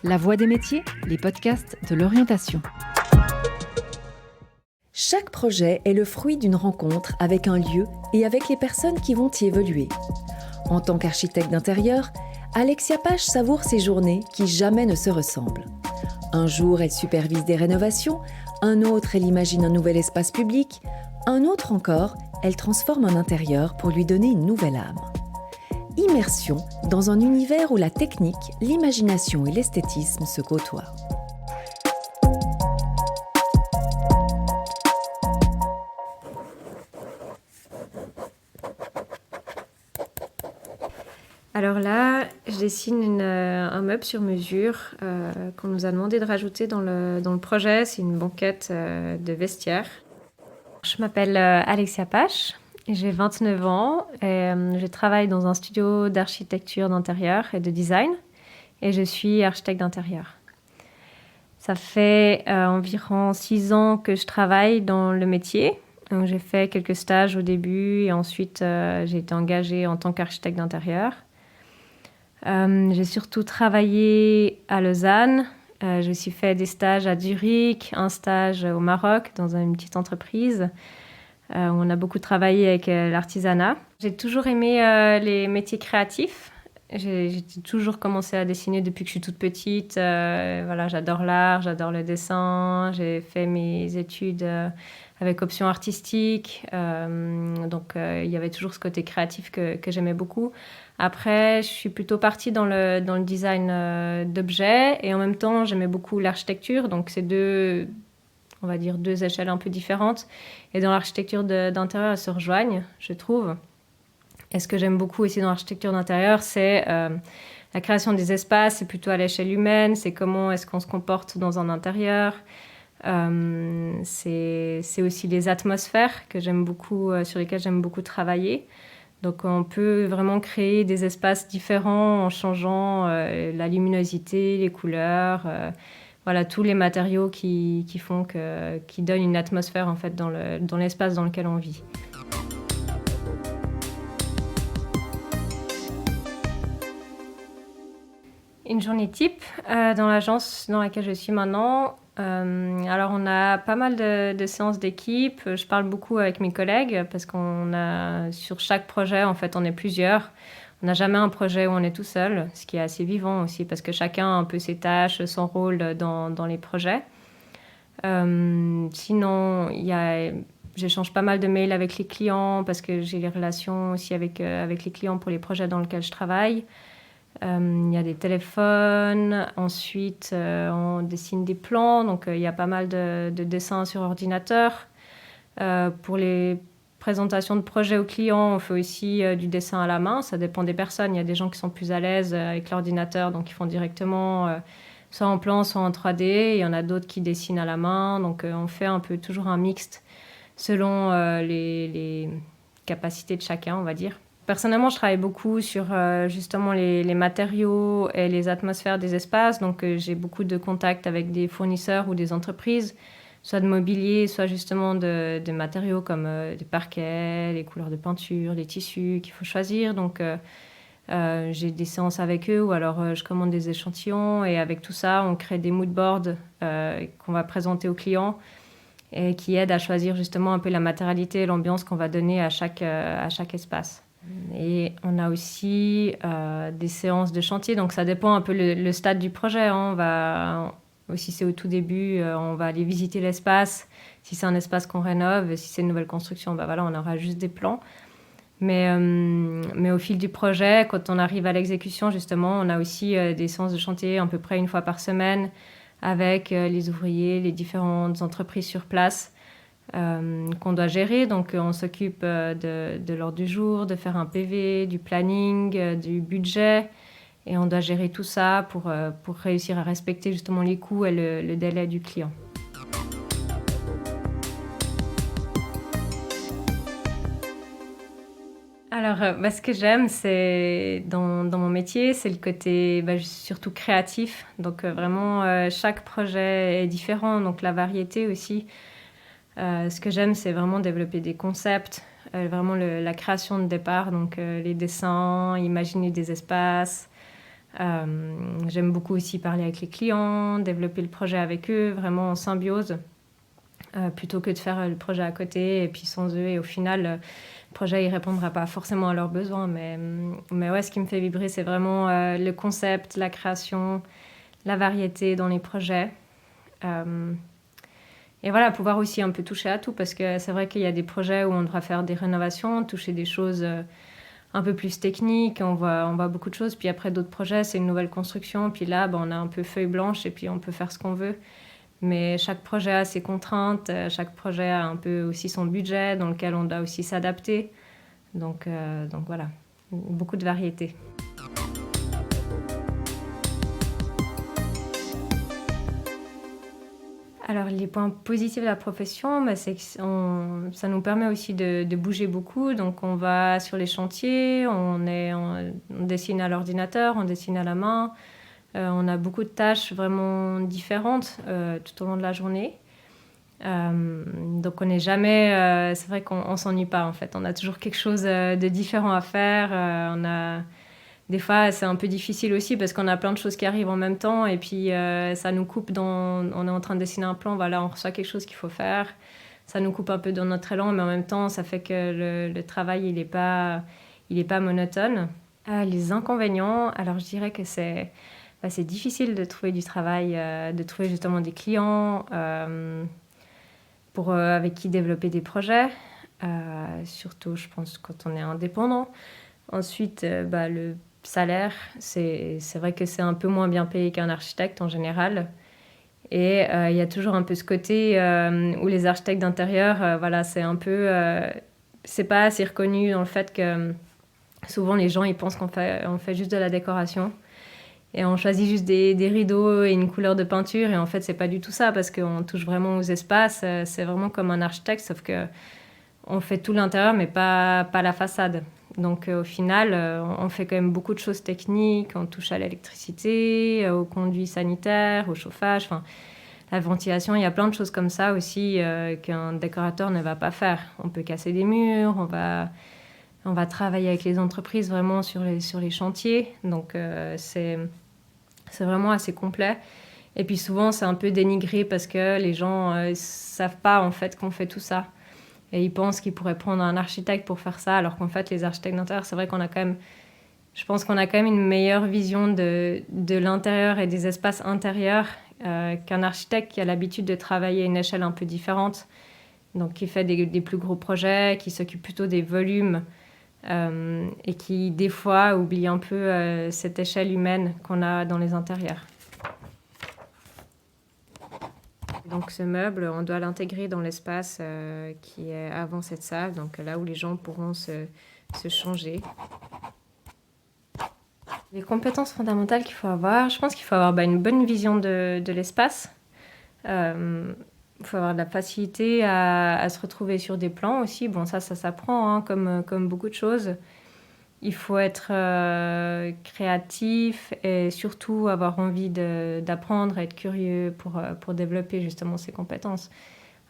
La Voix des métiers, les podcasts de l'orientation. Chaque projet est le fruit d'une rencontre avec un lieu et avec les personnes qui vont y évoluer. En tant qu'architecte d'intérieur, Alexia Pache savoure ses journées qui jamais ne se ressemblent. Un jour, elle supervise des rénovations, un autre, elle imagine un nouvel espace public, un autre encore, elle transforme un intérieur pour lui donner une nouvelle âme. Immersion dans un univers où la technique, l'imagination et l'esthétisme se côtoient. Alors là, je dessine un meuble sur mesure qu'on nous a demandé de rajouter dans le projet. C'est une banquette de vestiaire. Je m'appelle Alexia Pache, j'ai 29 ans et je travaille dans un studio d'architecture d'intérieur et de design et je suis architecte d'intérieur. Ça fait environ 6 ans que je travaille dans le métier. Donc, j'ai fait quelques stages au début et ensuite j'ai été engagée en tant qu'architecte d'intérieur. J'ai surtout travaillé à Lausanne. J'ai aussi fait des stages à Zurich, un stage au Maroc dans une petite entreprise où on a beaucoup travaillé avec l'artisanat. J'ai toujours aimé les métiers créatifs. J'ai toujours commencé à dessiner depuis que je suis toute petite. J'adore l'art, j'adore le dessin. J'ai fait mes études avec option artistique. Il y avait toujours ce côté créatif que j'aimais beaucoup. Après, je suis plutôt partie dans le design d'objets et en même temps, j'aimais beaucoup l'architecture. Donc, c'est deux échelles un peu différentes. Et dans l'architecture d'intérieur, elles se rejoignent, je trouve. Et ce que j'aime beaucoup aussi dans l'architecture d'intérieur, c'est la création des espaces. C'est plutôt à l'échelle humaine. C'est comment est-ce qu'on se comporte dans un intérieur. C'est aussi les atmosphères que j'aime beaucoup, sur lesquelles j'aime beaucoup travailler. Donc on peut vraiment créer des espaces différents en changeant la luminosité, les couleurs, tous les matériaux qui donnent une atmosphère en fait dans l'espace dans lequel on vit. Une journée type dans l'agence dans laquelle je suis maintenant. Alors on a pas mal de séances d'équipe. Je parle beaucoup avec mes collègues parce qu'on a sur chaque projet en fait on est plusieurs. On n'a jamais un projet où on est tout seul, ce qui est assez vivant aussi parce que chacun a un peu ses tâches, son rôle dans les projets. Sinon j'échange pas mal de mails avec les clients parce que j'ai les relations aussi avec les clients pour les projets dans lesquels je travaille. Il y a des téléphones, ensuite on dessine des plans, donc il y a pas mal de dessins sur ordinateur. Pour les présentations de projets aux clients, on fait aussi du dessin à la main, ça dépend des personnes. Il y a des gens qui sont plus à l'aise avec l'ordinateur, donc ils font directement soit en plan, soit en 3D. Il y en a d'autres qui dessinent à la main, donc on fait un peu toujours un mixte selon les capacités de chacun, on va dire. Personnellement, je travaille beaucoup sur justement les matériaux et les atmosphères des espaces. Donc, j'ai beaucoup de contacts avec des fournisseurs ou des entreprises, soit de mobilier, soit justement de matériaux comme des parquets, les couleurs de peinture, les tissus qu'il faut choisir. Donc, j'ai des séances avec eux ou alors je commande des échantillons. Et avec tout ça, on crée des moodboards qu'on va présenter aux clients et qui aident à choisir justement un peu la matérialité et l'ambiance qu'on va donner à chaque espace. Et on a aussi des séances de chantier, donc ça dépend un peu le stade du projet. Si c'est au tout début, on va aller visiter l'espace. Si c'est un espace qu'on rénove, si c'est une nouvelle construction, on aura juste des plans. Mais au fil du projet, quand on arrive à l'exécution, justement, on a aussi des séances de chantier à peu près une fois par semaine avec les ouvriers, les différentes entreprises sur place. Qu'on doit gérer. Donc, on s'occupe de l'ordre du jour, de faire un PV, du planning, du budget. Et on doit gérer tout ça pour réussir à respecter justement les coûts et le délai du client. Alors, ce que j'aime, c'est dans mon métier, c'est le côté surtout créatif. Donc, vraiment, chaque projet est différent. Donc, la variété aussi. Ce que j'aime, c'est vraiment développer des concepts, vraiment la création de départ, donc les dessins, imaginer des espaces, J'aime beaucoup aussi parler avec les clients, développer le projet avec eux, vraiment en symbiose, plutôt que de faire le projet à côté et puis sans eux. Et au final, le projet ne répondra pas forcément à leurs besoins. Mais ouais, ce qui me fait vibrer, c'est vraiment le concept, la création, la variété dans les projets. Et voilà, pouvoir aussi un peu toucher à tout, parce que c'est vrai qu'il y a des projets où on devra faire des rénovations, toucher des choses un peu plus techniques, on voit beaucoup de choses. Puis après, d'autres projets, c'est une nouvelle construction. Puis là, on a un peu feuille blanche et puis on peut faire ce qu'on veut. Mais chaque projet a ses contraintes, chaque projet a un peu aussi son budget dans lequel on doit aussi s'adapter. Donc voilà, beaucoup de variété. Alors, les points positifs de la profession, c'est que ça nous permet aussi de bouger beaucoup. Donc, on va sur les chantiers, on dessine à l'ordinateur, on dessine à la main. On a beaucoup de tâches vraiment différentes tout au long de la journée. Donc, on n'est jamais... c'est vrai qu'on ne s'ennuie pas, en fait. On a toujours quelque chose de différent à faire. Des fois, c'est un peu difficile aussi parce qu'on a plein de choses qui arrivent en même temps et puis ça nous coupe on est en train de dessiner un plan, voilà, on reçoit quelque chose qu'il faut faire. Ça nous coupe un peu dans notre élan, mais en même temps, ça fait que le travail, il est pas monotone. Les inconvénients, alors je dirais que c'est difficile de trouver du travail, de trouver justement des clients avec qui développer des projets. Surtout, je pense, quand on est indépendant. Ensuite, le salaire, c'est vrai que c'est un peu moins bien payé qu'un architecte en général. Et il y a toujours un peu ce côté où les architectes d'intérieur, voilà, c'est un peu... c'est pas assez reconnu dans le fait que souvent les gens ils pensent qu'on fait juste de la décoration. Et on choisit juste des rideaux et une couleur de peinture. Et en fait, c'est pas du tout ça parce qu'on touche vraiment aux espaces. C'est vraiment comme un architecte, sauf que on fait tout l'intérieur, mais pas la façade. Donc au final, on fait quand même beaucoup de choses techniques. On touche à l'électricité, aux conduits sanitaires, au chauffage, enfin, la ventilation. Il y a plein de choses comme ça aussi qu'un décorateur ne va pas faire. On peut casser des murs, on va travailler avec les entreprises vraiment sur les chantiers. Donc c'est vraiment assez complet. Et puis souvent, c'est un peu dénigré parce que les gens ne savent pas en fait qu'on fait tout ça. Et ils pensent qu'ils pourraient prendre un architecte pour faire ça, alors qu'en fait, les architectes d'intérieur, c'est vrai je pense qu'on a quand même une meilleure vision de l'intérieur et des espaces intérieurs qu'un architecte qui a l'habitude de travailler à une échelle un peu différente. Donc, qui fait des plus gros projets, qui s'occupe plutôt des volumes et qui, des fois, oublie un peu cette échelle humaine qu'on a dans les intérieurs. Donc ce meuble, on doit l'intégrer dans l'espace qui est avant cette salle, donc là où les gens pourront se changer. Les compétences fondamentales qu'il faut avoir, je pense qu'il faut avoir une bonne vision de l'espace. Il faut avoir de la facilité à se retrouver sur des plans aussi. Bon, ça s'apprend, hein, comme beaucoup de choses. Il faut être créatif et surtout avoir envie d'apprendre, être curieux pour développer justement ses compétences.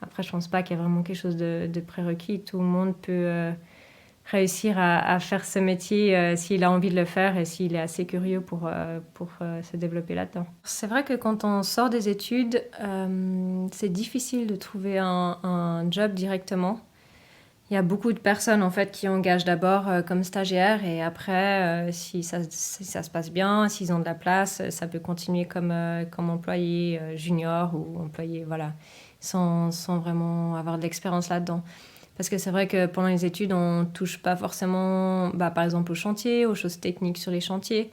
Après, je ne pense pas qu'il y ait vraiment quelque chose de prérequis. Tout le monde peut réussir à faire ce métier s'il a envie de le faire et s'il est assez curieux pour se développer là-dedans. C'est vrai que quand on sort des études, c'est difficile de trouver un job directement. Il y a beaucoup de personnes en fait qui engagent d'abord comme stagiaires et après, si ça se passe bien, s'ils ont de la place, ça peut continuer comme employé junior ou employé, voilà, sans vraiment avoir de l'expérience là-dedans. Parce que c'est vrai que pendant les études, on ne touche pas forcément, par exemple, aux chantiers, aux choses techniques sur les chantiers.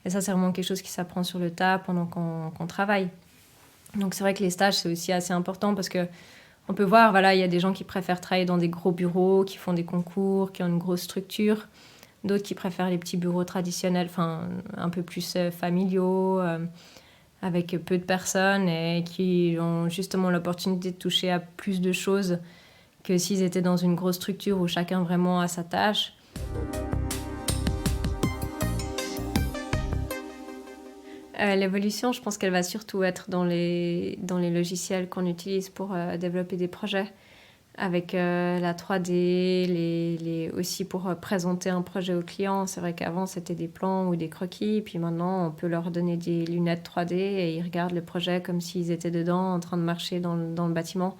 Et ça, c'est vraiment quelque chose qui s'apprend sur le tas pendant qu'on travaille. Donc c'est vrai que les stages, c'est aussi assez important parce que on peut voir, voilà, il y a des gens qui préfèrent travailler dans des gros bureaux, qui font des concours, qui ont une grosse structure. D'autres qui préfèrent les petits bureaux traditionnels, enfin, un peu plus familiaux, avec peu de personnes et qui ont justement l'opportunité de toucher à plus de choses que s'ils étaient dans une grosse structure où chacun vraiment a sa tâche. L'évolution, je pense qu'elle va surtout être dans les logiciels qu'on utilise pour développer des projets. avec la 3D, aussi pour présenter un projet au client. C'est vrai qu'avant, c'était des plans ou des croquis. Puis maintenant, on peut leur donner des lunettes 3D et ils regardent le projet comme s'ils étaient dedans, en train de marcher dans le bâtiment.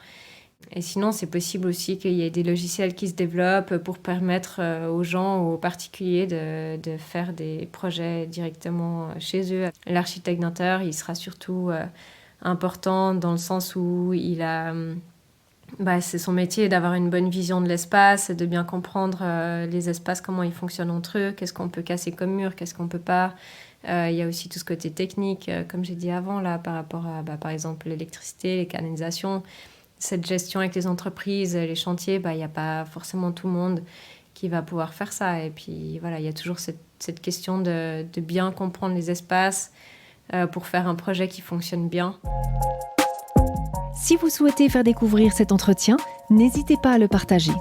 Et sinon, c'est possible aussi qu'il y ait des logiciels qui se développent pour permettre aux gens ou aux particuliers de faire des projets directement chez eux. L'architecte d'intérieur, il sera surtout important dans le sens où c'est son métier d'avoir une bonne vision de l'espace, de bien comprendre les espaces, comment ils fonctionnent entre eux, qu'est-ce qu'on peut casser comme mur, qu'est-ce qu'on peut pas. Il y a aussi tout ce côté technique, comme j'ai dit avant, là, par rapport à, par exemple, l'électricité, les canalisations. Cette gestion avec les entreprises, les chantiers, il n'y a pas forcément tout le monde qui va pouvoir faire ça. Et puis, voilà, il y a toujours cette question de bien comprendre les espaces pour faire un projet qui fonctionne bien. Si vous souhaitez faire découvrir cet entretien, n'hésitez pas à le partager.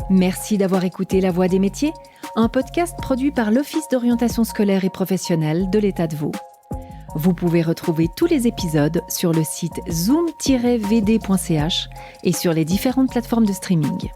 Merci d'avoir écouté La Voix des métiers, un podcast produit par l'Office d'orientation scolaire et professionnelle de l'État de Vaud. Vous pouvez retrouver tous les épisodes sur le site zoom-vd.ch et sur les différentes plateformes de streaming.